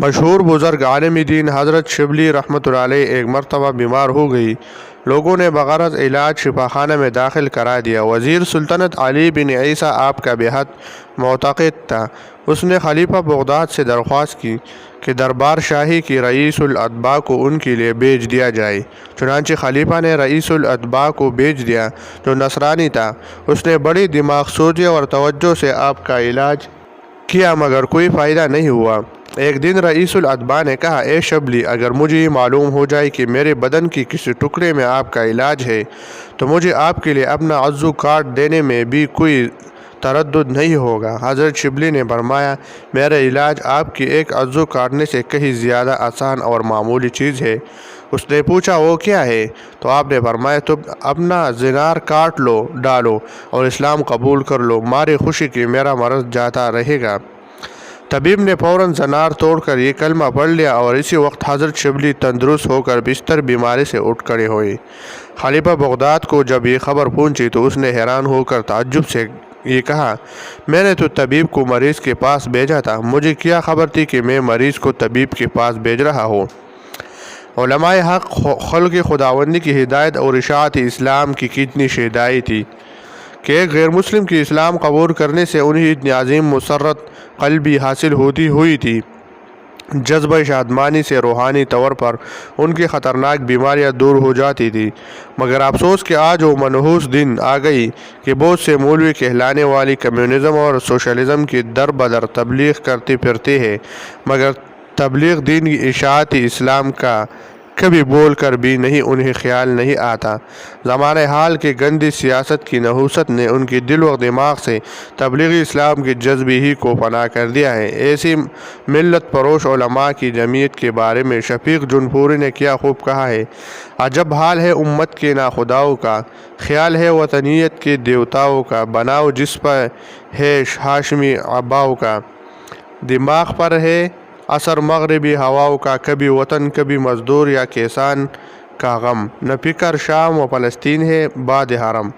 مشہور بزرگ عالم دین حضرت شبلی رحمۃ اللہ علیہ ایک مرتبہ بیمار ہو گئی۔ لوگوں نے بغرض علاج شفا خانہ میں داخل کرا دیا۔ وزیر سلطنت علی بن عیسیٰ آپ کا بے حد معتقد تھا۔ اس نے خلیفہ بغداد سے درخواست کی کہ دربار شاہی کی رئیس الاتباع کو ان کے لیے بھیج دیا جائے۔ چنانچہ خلیفہ نے رئیس الاتباع کو بھیج دیا جو نصرانی تھا۔ اس نے بڑی دماغ سوزی اور توجہ سے آپ کا علاج کیا مگر کوئی فائدہ نہیں ہوا۔ ایک دن رئیس الاتباع نے کہا، اے شبلی، اگر مجھے یہ معلوم ہو جائے کہ میرے بدن کی کسی ٹکڑے میں آپ کا علاج ہے تو مجھے آپ کے لیے اپنا عضو کاٹ دینے میں بھی کوئی تردد نہیں ہوگا۔ حضرت شبلی نے فرمایا، میرا علاج آپ کی ایک عضو کاٹنے سے کہیں زیادہ آسان اور معمولی چیز ہے۔ اس نے پوچھا، وہ کیا ہے؟ تو آپ نے فرمایا، تم اپنا زنار کاٹ لو ڈالو اور اسلام قبول کر لو، مارے خوشی کہ میرا مرض جاتا رہے گا۔ طبیب نے فوراً زنار توڑ کر یہ کلمہ پڑھ لیا اور اسی وقت حضرت شبلی تندرست ہو کر بستر بیماری سے اٹھ کھڑے ہوئے۔ خلیفہ بغداد کو جب یہ خبر پہنچی تو اس نے حیران ہو کر تعجب سے یہ کہا، میں نے تو طبیب کو مریض کے پاس بھیجا تھا، مجھے کیا خبر تھی کہ میں مریض کو طبیب کے پاس بھیج رہا ہوں۔ علماء حق خلق خداوندی کی ہدایت اور اشاعت اسلام کی کتنی شیدائی تھی کہ ایک غیر مسلم کی اسلام قبول کرنے سے انہیں اتنی عظیم مسرت قلبی حاصل ہوتی ہوئی تھی۔ جذبہ شادمانی سے روحانی طور پر ان کی خطرناک بیماریاں دور ہو جاتی تھی، مگر افسوس کہ آج وہ منحوس دن آ گئی کہ بہت سے مولوی کہلانے والی کمیونزم اور سوشلزم کی در بدر تبلیغ کرتے پھرتے ہیں مگر تبلیغ دین کی اشاعت اسلام کا کبھی بول کر بھی نہیں انہیں خیال نہیں آتا۔ زمانہ حال کے گندی سیاست کی نحوست نے ان کی دل و دماغ سے تبلیغ اسلام کے جذبے ہی کو فنا کر دیا ہے۔ ایسی ملت پروش علماء کی جمعیت کے بارے میں شفیق جنپوری نے کیا خوب کہا ہے، عجب حال ہے امت کے ناخداؤں کا، خیال ہے وطنیت کے دیوتاؤں کا، بناؤ جس پر ہے ہاشمی آباؤں کا، دماغ پر ہے اثر مغربی ہواؤں کا، کبھی وطن کبھی مزدور یا کسان کا غم، نہ فکر شام و فلسطین ہے باد حرم۔